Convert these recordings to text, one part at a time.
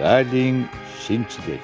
гаалийн шинжилэл.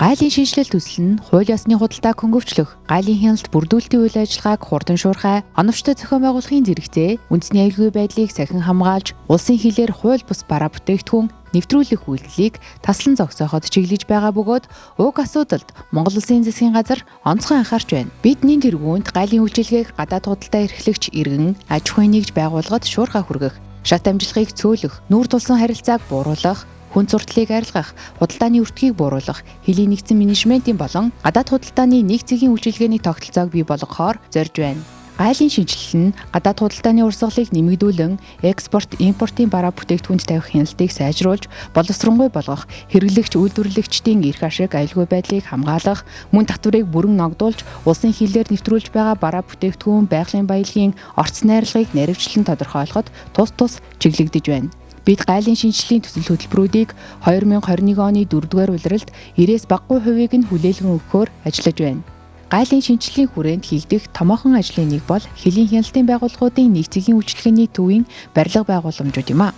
Гаалийн шинжилэл төсөл нь хууль ёсны худалдааг хөнгөвчлөх, гаалийн хяналт бүрдүүлэлтийн үйл ажиллагааг хурдан шуурхай, оновчтой зохион байгуулахын зэрэгцээ, үндэсний аюулгүй байдлыг сахин хамгаалж, улсын хилээр хууль бус бараа бүтээгдэхүүн нэвтрүүлэх үйлдэлийг таслан зогсооход чиглэж байгаа бөгөөд уг асуудалд Монгол Улсын засгийн газар онцгой анхаарч байна. Бидний тэргүүнд гаалийн үйлчилгээг гадаад худалдаа эрхлэгч иргэн аж ахуйн нэгж байгууллагад шуурхай хүргэх, шат амжилтыг цөөлөх, нүүр тулсан харилцааг бууруулах, хүн зурдлыг арилгах, худалдааны өртгийг бууруулах, хилийн нэгдсэн менежментийн болон гадаад худалдааны нэг цэгийн үйлчилгээний тогтолцоог бий болгохоор зорж байна. Гаалийн шинжилэл нь гадаад худалдааны урсгалыг нэмэгдүүлэн, экспорт, импортын бараа бүтээгдэхүүнд тавих хяналтыг сайжруулж, боловсронгуй болгох, хэрэглэгч, үйлдвэрлэгчдийн эрх ашиг, аюулгүй байдлыг хамгаалах, мөн татварыг бүрэн ногдуулж, улсын хилээр нэвтрүүлж байгаа бараа бүтээгдэхүүн, байгалийн баялагын орц найрлагыг наривчлан тодорхойлоход тус чиглэгдэж байна. Бид гаалийн шинжиллийн төсөл хөтөлбөрүүдийг 2021 оны 4-р улиралд 90-с багагүй хувийг нь хүлээлгэн өгөхөөр ажиллаж байна. Гаалийн шинжиллийн хүрээнд хийгдэх томоохон ажлын нэг бол хилийн хяналтын байгууллагуудын нэг цэгийн үйлчилгээний төвийн барилга байгууламжууд юм а.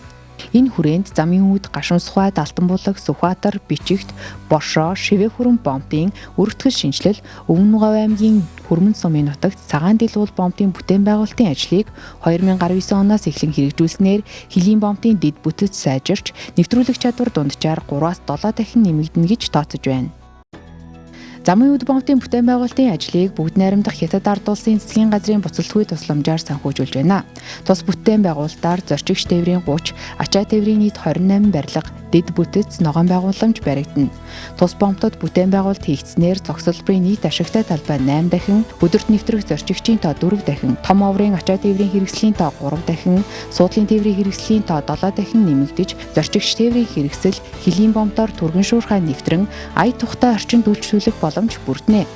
Энэ хүрээнд замын үүд, гашуун сухад, алтан булаг, Сүхбаатар, Бичигт, Бошоо, Шивээ хүрэн бомбын өргөтгөл шинжилэл, Өвөн Нугав аймгийн Хүрмэн сумын нутагт цагаан дэлгүүл бомбын бүтээн байгуулалтын ажлыг 2019 оноос эхлэн хэрэгжүүлснээр хилийн бомбын дэд бүтэц сайжирч, нэвтрүүлэх чадвар дунджаар 3-аас 7 дахин нэмэгдэнэ гэж тооцож байна. Замын үд бомбын бүтээн байгуулалтын ажлыг бүгд найрамдах Хятад ард улсын засгийн газрын буцалтгүй тусламжаар санхүүжүүлж байна. Тус бүтээн байгуулалтаар зорчигч тээврийн 30, ачаа тээврийн нийт 28 барилга, дэд бүтэц, ногоон байгууламж баригдана. Тус бомбтод бүтээн байгуулалт хийгдснээр цогцлборын нийт ашигтай талбай 8 дахин, өдөрт нэвтрэх зорчигчийн тоо 4 дахин, том оврын ачаа тээврийн хэрэгслийн тоо 3 дахин, суудлын тээврийн хэрэгслийн тоо 7 дахин нэмэгдэж, зорчигч тээврийн хэрэгсэл хилийн бомбоор түргэн шуурхай нэвтрэн ая тухтай орчинд үйлчлүүлэх боломж бүрднэ.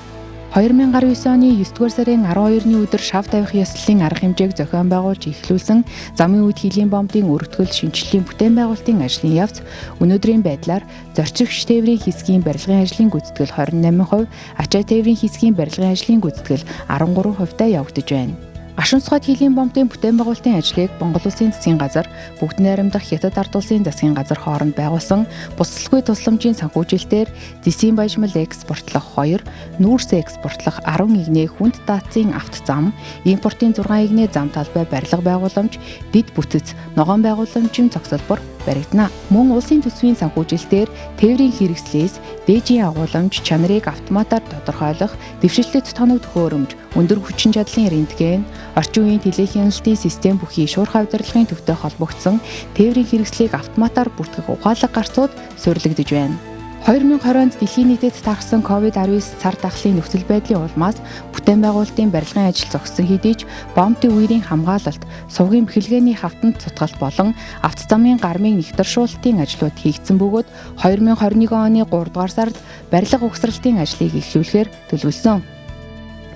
2019 оны 9-р сарын 12-ны өдөр шав тавих ёслолын арга хэмжээг зохион байгуулж эхлүүлсэн замын үд хилийн бомбын өргөтгөл шинжиллийн бүтээн байгуулалтын ажлын явц өнөөдрийн байдлаар зорчигч тээврийн хэсгийн барилгын ажлын гүйцэтгэл 28%, ачаа тээврийн хэсгийн барилгын ажлын гүйцэтгэл 13%-тай явагдаж байна. Гашуун сухад хилийн бомбын бүтээн байгуулалтын ажлыг Монгол Улсын засгийн газар, бүгд найрамдах Хятад ард улсын засгийн газар хооронд байгуулсан буцалтгүй тусламжийн санхүүжилтээр зэсийн баяжмал экспортлох 2, нүүрс экспортлох 10 игнээ хүнд даацын авто зам, импортын 6 игнээ зам талбай барилга байгууламж, дэд бүтэц, ногоон байгууламжийн цогцлбор баригдана. Мөн улсын төсвийн санхүүжилтээр тээврийн хэрэгслээс дээжийн агуулмж чанарыг автоматар тодорхойлох, дэвшилтэд тоног төхөөрөмж, өндөр хүчин чадлын рентген, орчин үеийн телехяналтын систем бүхий шуурхай удирдлагын төвтэй холбогдсон тээврийн хэрэгслийг автоматар бүртгэх ухаалаг гарцууд суйрлагдж байна. 2020 онд дэлхийн нийтэд тархсан COVID-19 цар тахлын нөхцөл байдлын улмаас бүтээн байгуулалтын барилгын ажил зогссон хэдий ч бомбын үерийн хамгаалалт, сувгийн бэхэлгээний хавтанд цутгалт болон автозамын гармын нэгтршуулалтын ажлууд хийгдсэн бөгөөд 2021 оны 3 дугаар сард барилга угсралтын ажлыг эхлүүлэхээр төлөвлөсөн.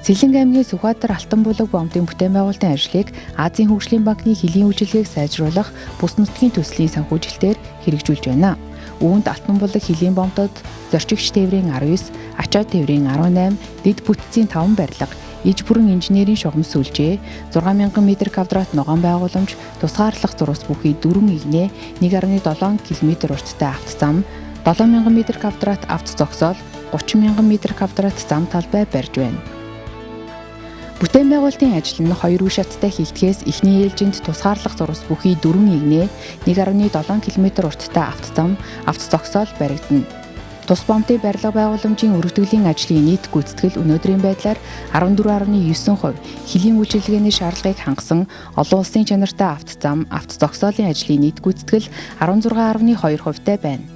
Сэлэнг аймгийн Сүхбаатар алтан булаг бомбын бүтээн байгуулалтын ажлыг Азийн хөгжлийн банкны хилийн үйлчилгээг сайжруулах бүс нутгийн төслийн санхүүжилтээр хэрэгжүүлж байна. Үүнд алтан булаг хилийн бомбдод зорчигч тээврийн 19, ачаа тээврийн 18, дэд бүтцийн 5 барилга, иж бүрэн инженерийн шугам сүлжээ, 6000 м2 ногоон байгууламж, тусгаарлах зурус бүхий 4 игнээ, 1.7 км урттай автозам, 7000 м2 авто зогсоол, 30000 м2 зам талбай барьж байна. Бүтээн байгуулалтын ажил нь 2 үе шаттай хийгдэхээс эхний ээлжинд тусгаарлах зурус бүхий 4 игнээ, 1.7 км урттай автозам, авто зогсоол баригдана. Тус бомбын барилга байгууламжийн өргөдгөлийн ажлын нийт гүйцэтгэл өнөөдрийн байдлаар 14.9%, хилийн үйлчилгээний шаардлагыг хангасан олон улсын чанартай автозам, авто зогсоолын ажлын нийт гүйцэтгэл 16.2%-тай байна.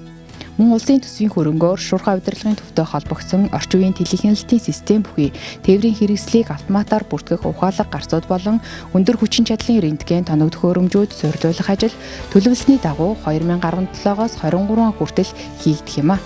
Мөн улсын төсвийн хөрөнгөөр шуурхай удирдлагын төвтэй холбогдсон орчин үеийн телехяналтын систем бүхий тээврийн хэрэгслийг автоматар бүртгэх ухаалаг гарцууд болон өндөр хүчин чадлын рентген тоног төхөөрөмжүүд суйрлуулах ажил төлөвлөсний дагуу 2017-оос 23 он хүртэл хийгдэх юм а.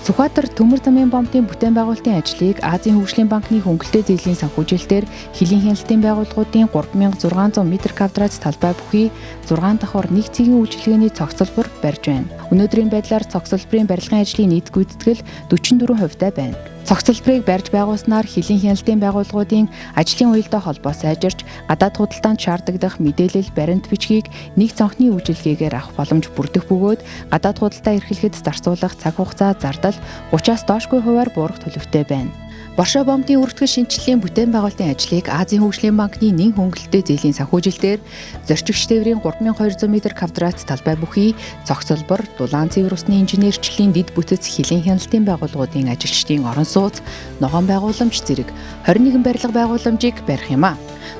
Сүхбаатар төмөр замын бомбын бүтээн байгуулалтын ажлыг Азийн хөгжлийн банкны хөнгөлөлтөө зээлийн санхүүжилтээр хилийн хяналтын байгууллагуудын 3600 м2 талбай бүхий 6 давхар нэг цэгийн үйлчилгээний цогцлбор барьж байна. Өнөөдрийн байдлаар цогцлборын барилгын ажлын нийт гүйцэтгэл 44%-тай байна. Цогцлборыг барьж байгуулснаар хилийн хяналтын байгууллагуудын ажлын уялдаа холбоо сайжирч, гадаад худалдаанд шаардагдах мэдээлэл баримт бичгийг нэг цонхны үйлчилгээгээр авах боломж бүрдэх бөгөөд гадаад худалдаа эрхлэхэд зарцуулах цаг хугацаа зардал 30-аас доошгүй хувиар буурах төлөвтэй байна. Боршоо бомтын өргөтгөл шинжилгээний бүтээн байгуулалтын ажлыг Азийн хөгжлийн банкны нэн хөнгөлөлттэй зээлийн санхүүжилтээр зорчигч тээврийн 3200 м2 талбай бүхий цогцлбор, дулаан цэвэр усны инженерчлэлийн дэд бүтэц хилийн хяналтын байгууллагуудын ажилчдын орон сууц, ногоон байгууламж зэрэг 21 барилга байгууламжийг барих юм а.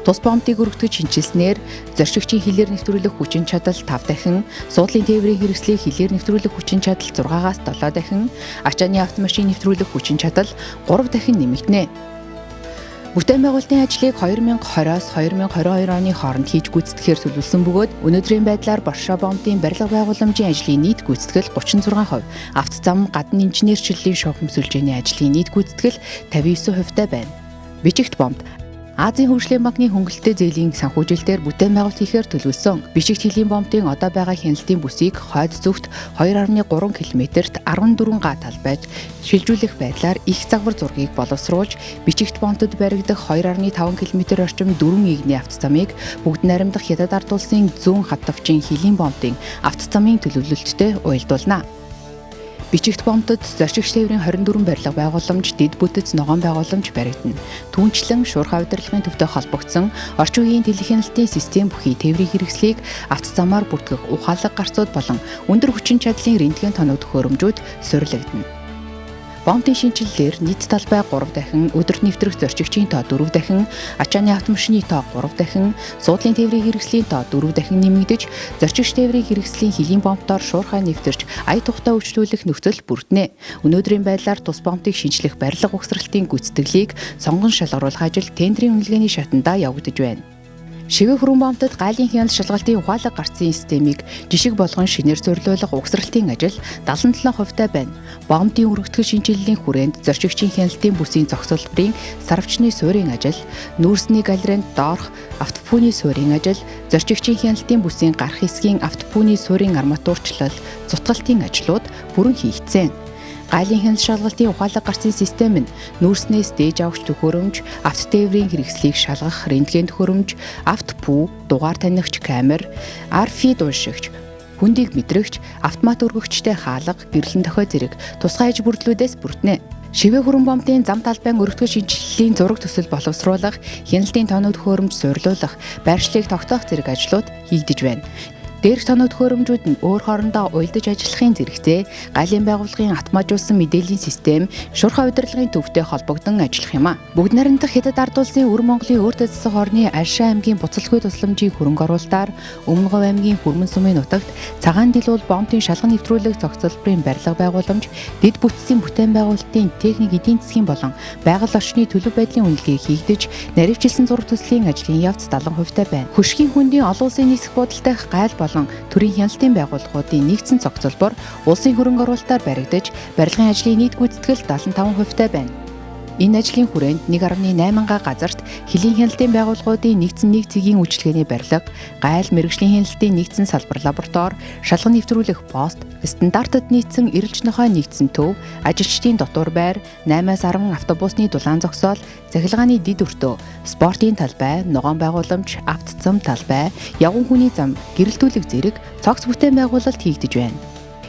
Тус бомтыг өргөтгөж шинжилснээр зорчигчийн хилээр нэвтрүүлэх хүчин чадал 5 дахин, суудлын тээврийн хэрэгслийг хилээр нэвтрүүлэх хүчин чадал 6-аас 7 дахин, ачааны автомашин нэвтрүүлэх хүчин чадал 3 дахин нэмэгдэнэ. Бүтээн байгуулалтын ажлыг 2020-оос 2022 оны хооронд хийж гүйцэтгэхээр төлөвлөсөн бөгөөд өнөөдрийн байдлаар Боршоо бомтын барилга байгууламжийн ажлын нийт гүйцэтгэл 36%, автозам гадна инженерчлэлийн шугам сүлжээний ажлын нийт гүйцэтгэл 59%-тай байна. Бичигт бомт Азийн хөгжлийн банкны хөнгөлөлттэй зээлийн санхүүжилтээр бүтээн байгуулалт хийхээр төлөвлөсөн. Бичигт хилийн бомтын одоо байгаа хяналтын бүсийг хойд зүгт 2.3 км-т 14 га талбайд шилжүүлэх байдлаар их загвар зургийг боловсруулж, бичигт бомтод баригдах 2.5 км орчим 4 игний автозамыг бүгд найрамдах Хятад ард улсын зүүн хатавчийн хилийн бомтын автозамын төлөвлөлттэй уялдуулна. Бичигт бомтод зорчигч тээврийн 24 барилга байгууламж, дэд бүтэц ногоон байгууламж баригдана. Түүнчлэн шуурхай удирдлагын төвтэй холбогдсон орчин үеийн телехяналтын систем бүхий тээврийн хэрэгслийг автозамаар бүртгэх ухаалаг гарцууд болон өндөр хүчин чадлын рентген тоног төхөөрөмжүүд суйрлагдана. Бомтын шинжилэлээр нийт талбай 3 дахин, өдөрт нэвтрэх зорчигчийн тоо 4 дахин, ачааны автомашины тоо 3 дахин, суудлын тээврийн хэрэгслийн тоо 4 дахин нэмэгдэж, зорчигч тээврийн хэрэгслийн хилийн бомтоор шуурхай нэвтэрч ая тухтай үйлчлүүлэх нөхцөл бүрдэнэ. Өнөөдрийн байдлаар тус бомтыг шинжлэх барилга угсралтын гүйцэтгэлийг сонгон шалгаруулах ажил тендерийн үнэлгээний шатандаа явагдаж байна. Шивээ хөрөн бомтод гайлын хяналт шалгалтын ухаалаг гарцын системийг жишг болгон шинээр зориулах угсралтын ажил 77%-тай байна. Бомтын өргөтгөл шинжилгээний хүрээнд зорчигчийн хяналтын бүсийн зогсолборын сарвчны суурийн ажил, нүүрсний галеренд доорх автопууны суурийн ажил, зорчигчийн хяналтын бүсийн гарах хэсгийн автопууны суурийн арматуурчлал, цутгалтын ажлууд бүрэн хийгдсэн. Гайлын хяналт шалгалтын ухаалаг гарцын систем нь нүүрснээс дээж авахч төхөөрөмж, автотээврийн хэрэгслийг шалгах рентген төхөөрөмж, автопүү, дугаар танигч камер, RFID уншигч, хүндийг мэдрэгч, автомат өргөгчтэй хаалга, гэрлэн дохио зэрэг тусгай аж бүрдлүүдээс бүрдэнэ. Шивээ хөрөн бомтын зам талбайн өргөтгөл шинжилгээний зураг төсөл боловсруулах, хяналтын тоног төхөөрөмж суйрлуулах, байршлыг тогтоох зэрэг ажлууд хийгдэж байна. Дээрх тоног төхөөрөмжүүд нь өөр хоорондоо уялдаж ажиллахын зэрэгцээ, гайлын байгууллагын автоматжуулсан мэдээллийн систем, шуурхай удирдлагын төвтэй холбогдсон ажиллах юм а. Бүгд найрамдах Хятад ард улсын Өр Монголын өөртөө засах орны Альшаа аймгийн буцалгүй тусламжийн хөрөнгө оруулалтаар Өмнө Говь аймгийн Хүрмэн сумын нутагт цагаан дэлгүүл бомтын шалган нэвтрүүлэх цогцлборын барилга байгууламж, дэд бүтцийн бүтээн байгуулалтын техник эдийн засгийн болон байгаль орчны төлөв байдлын үнэлгээ хийгдэж, наривчилсан зураг төслийн ажлын явц 70%-тай байна. Хөшгийн хүндийн олон улсын нийслэх бодолтойх gaйл төрийн хяналтын байгууллагуудын нэгдсэн цогцлбор улсын хөрөнгө оруулалтаар баригдаж, барилгын ажлын нийт гүйцэтгэл 75%-тай байна. Энэ ажлын хүрээнд 1.8 га газарт хилийн хяналтын байгууллагуудын нэгдсэн нэг цэгийн үйлчилгээний барилга, gaйл мэргэжлийн хяналтын нэгдсэн салбар лаборатори, шалган нэвтрүүлэх пост, стандартад нийцсэн эрэлж нохой нэгдсэн төв, ажилчдын дотор байр, 8-аас 10 автобусны дулаан зогсоол, цахилгааны дэд өртөө, спортын талбай, ногоон байгууламж, автозам талбай, явган хүний зам, гэрэлтүүлэг зэрэг цогц бүтээн байгуулалт хийгдэж байна.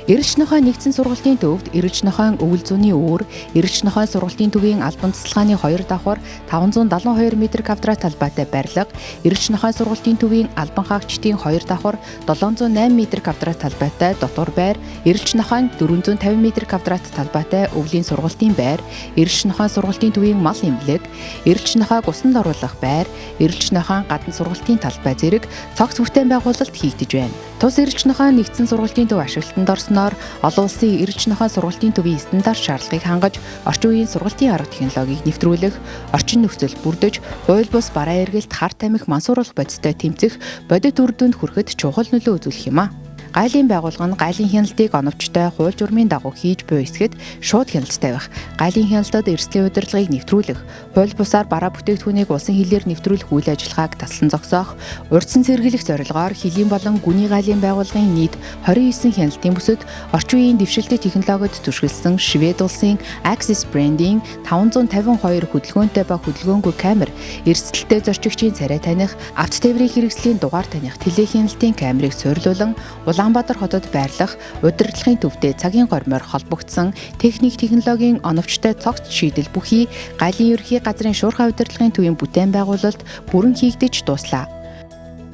Эрэлж нохой нэгдсэн сургалтын төвд эрэлж нохойн өвөл зүүнний үүр, эрэлж нохой сургалтын төвийн албан тасалгааны 2 давхар 572 м2 талбайтай барилга, эрэлж нохой сургалтын төвийн албан хаагчдын 2 давхар 708 м2 талбайтай дотор байр, эрэлж нохойн 450 м2 талбайтай өвлийн сургалтын байр, эрэлж нохой сургалтын төвийн мал эмнэлэг, эрэлж нохойг усанд оруулах байр, эрэлж нохойн гадна сургалтын талбай зэрэг цогц бүтээн байгуулалт хийгдэж байна. Тус эрэлж нохой нэгдсэн сургалтын төв ашиглалтанд орсноор олон улсын эрэлж нохой сургалтын төвийн стандарт шаардлагыг хангаж, орчин үеийн сургалтын арга технологиг нэвтрүүлэх, орчин нөхцөл бүрдэж, хууль бус бараа эргэлт хар тамхи мансууруулах бодистой тэмцэх, бодит үр дүнд хүрэхэд чухал нөлөө үзүүлэх юм а. Гаалийн байгууллага нь гаалийн хяналтыг оновчтой хууль журмын дагуу хийж буй эсгэд шууд хяналттай байх, гаалийн хяналтад эрсдлийн удирдлагыг нэвтрүүлэх, хууль бусаар бараа бүтээгдэхүүнийг улсын хилээр нэвтрүүлэх үйл ажиллагааг таслан зогсоох, урьдчилан сэргийлэх зорилгоор хилийн болон гүний гаалийн байгууллагын нийт 29 хяналтын бүсэд орчин үеийн дэвшилтэй технологид түшиглсэн Швед улсын Axis Brand-ийн 552 хөдөлгөөнтэй ба хөдөлгөөнгүй камер, эрсдэлтэй зорчигчийн царай таних, авто тээврийн хэрэгслийн дугаар таних телехяналтын камерыг суйрлуулан Улаанбаатар хотод байрлах удирдлагын төвтэй цагийн гормоор холбогдсон техник технологийн оновчтой цогц шийдэл бүхий гаалийн ерөнхий газрын шуурхай удирдлагын төвийн бүтээн байгуулалт бүрэн хийгдэж дуслаа.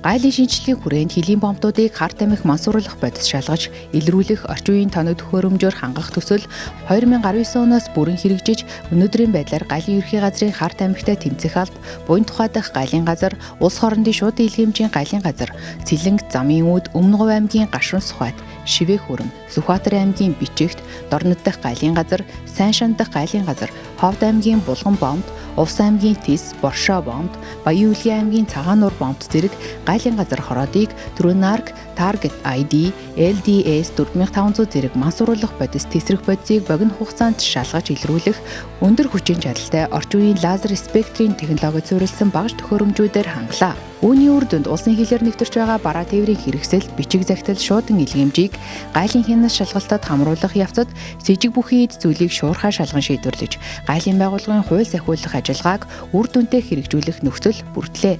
Гаалийн шинжилгээний хүрээнд хилийн бомбуудыг хар тамхи мансууруулах бодис шалгаж, илрүүлэх орчин үеийн тоног төхөөрөмжөөр хангах төсөл 2019 оноос бүрэн хэрэгжиж, өнөөдрийн байдлаар гаалийн ерөнхий газрын хар тамхитай тэмцэх алба, буян тухай дахь гаалийн газар, улс хоорондын шууд дийлхэмжийн гаалийн газар, Цэлэнг, Замын үүд, Өмнөговь аймгийн Гашуун Сухбат, Шивээ хүрэн, Сүхбаатар аймгийн Бичигт, Дорнод дахь гаалийн газар, Сайншан дахь гаалийн газар, Ховд аймгийн Булган бомбд, Увс аймгийн Тис, Боршоо бомбд, Баян Үлгийн аймгийн Цагаануур бомбд зэрэг гаалийн газар хороодыг Трунарк, Target ID, LDS 4500 зэрэг мансууруулах бодис тесрэх бодисыг богино хугацаанд шалгаж илрүүлэх, өндөр хүчин чадалтай орчин үеийн лазер спектрийн технологид суурилсан багаж төхөөрөмжүүдээр хангалаа. Үүний үр дүнд улсын хилээр нэвтэрч байгаа бараа тээврийн хэрэгсэл, бичиг захидал шуудан илгээмжийг гаалийн хянас шалгалтад хамруулах явцад с жиг бүхий эд зүйлийг шуурхай шалган шийдвэрлэж, гаалийн байгууллагын хууль сахиулах ажиллагааг үр дүнтэй хэрэгжүүлэх нөхцөл бүрдлээ.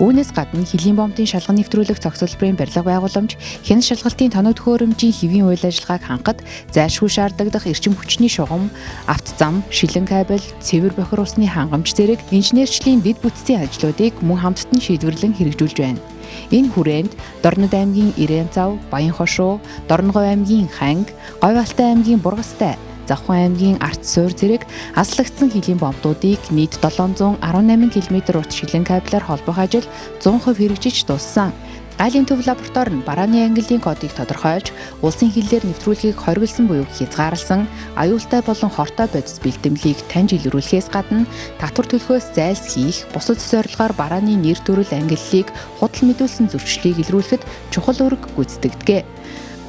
Үүнээс гадна хилийн бомбын шалган нэвтрүүлэх цогцлбарын барилга байгууламж, хянас шалгалтын тоног төхөөрөмжийн хэвийн үйл ажиллагааг хангахад зайлшгүй шаардлагадах эрчим хүчний шугам, автозам, шилэн кабель, цэвэр бохир усны хангамж зэрэг инженерчлийн дэд бүтцийн ажлуудыг мөн хамтдан шийдвэрлэн хэрэгжүүлж байна. Энэ хүрээнд Дорнод аймгийн Ирээнцав, Баян хошуу, Дорногов аймгийн Ханг, Говь Алтай аймгийн Бургастай, Завхан аймгийн Арц суур зэрэг аслагдсан хилийн бомбуудыг нийт 718 км урт шилэн кабелаар холбох ажил 100% хэрэгжиж дууссан. Гаалийн төв лаборатори нь барааны ангиллын кодыг тодорхойлж, улсын хилээр нэвтрүүлгийг хориглосон буюу хязгаарласан, аюултай болон хортой бодис бэлтгэлийг таньж илрүүлэхээс гадна татвар төлөхөөс зайлсхийх, бусад зорилгоор барааны нэр төрөл ангиллыг худал мэдүүлсэн зөрчлийг илрүүлэхэд чухал үүрэг гүйцэтгэдэг.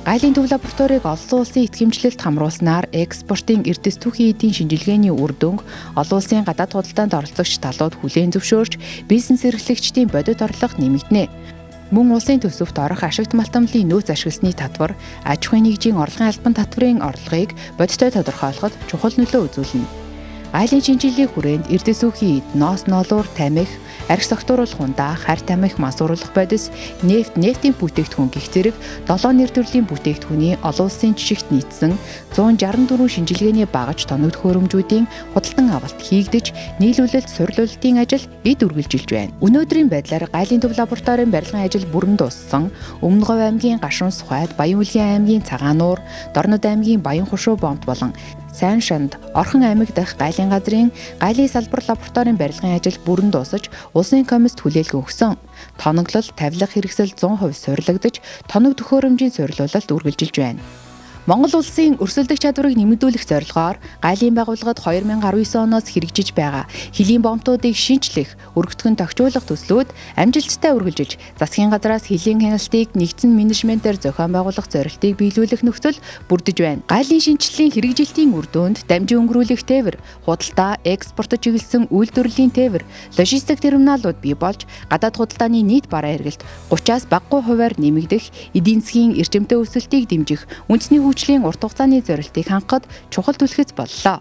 Гаалийн төв лабораторийг олон улсын итгэмжлэлд хамруулснаар экспортын эрдэс түүхийн эдийн шинжилгээний үр дүнг олон улсын гадаад худалдаанд оролцогч талууд хүлээн зөвшөөрч, бизнес эрхлэгчдийн бодит орлого нэмэгдэнэ. Мөн улсын төсөвт орох ашигт малтамлын нөөц ашигласны татвар, аж ахуйн нэгжийн орлогын албан татврын орлогыг бодиттой тодорхойлоход чухал нөлөө үзүүлнэ. Гаалийн шинжилгээний хүрээнд эрдэс түүхийн эд, ноос ноолуур тамхи, арх согтууруулах ундаа, харь тамхи мансууруулах бодис, нефтийн бүтээгдэхүүн гэх зэрэг 7 нэр төрлийн бүтээгдэхүүний олон улсын жишгт нийцсэн 164 шинжилгээний багаж тоног төхөөрөмжүүдийн худалдан авалт хийгдэж, нийлүүлэлт, суйрлуулалтын ажил эд үргэлжилж байна. Өнөөдрийн байдлаар Гаалийн төв лабораторийн барилгын ажил бүрэн дууссан. Өмнөговь аймгийн Гашуун Сухбат, Баян Үлгийн аймгийн Цагаануур, Дорнод аймгийн Баян хошуу бомбд болон Сайншанд, Орхон аймаг дахь гаалийн газрын гаалийн салбар лабораторийн барилгын ажил бүрэн дуусаж, улсын комист хүлээлт өгсөн. Тоноглол, тавилга хэрэгсэл 100% суйрлагдаж, тоног төхөөрөмжийн суйрлуулалт үргэлжилж байна. Монгол улсын өрсөлдөх чадварыг нэмэгдүүлэх зорилгоор гаалийн байгууллагад 2019 оноос хэрэгжиж байгаа хилийн бомбуудыг шинжлэх, өргөтгөн тохижуулах төслүүд амжилттай үргэлжилж, засгийн газраас хилийн хяналтыг нэгдсэн менежментээр зохион байгуулах зорилтыг биелүүлэх нөхцөл бүрдэж байна. Гаалийн шинжилгээний хэрэгжилтийн үр дүнд дамжин өнгөрүүлэх тээвэр, худалдаа, экспортод чиглэсэн үйлдвэрлэлийн тээвэр, логистик терминалууд бий болж, гадаад худалдааны нийт бараа эргэлт 30-аас багагүй хувиар нэмэгдэх, эдийн засгийн эрчимтэй өсөлтийг дэмжих, үндэсний хүчлийн урт хугацааны зорилтыг хангахад чухал түлхэц боллоо.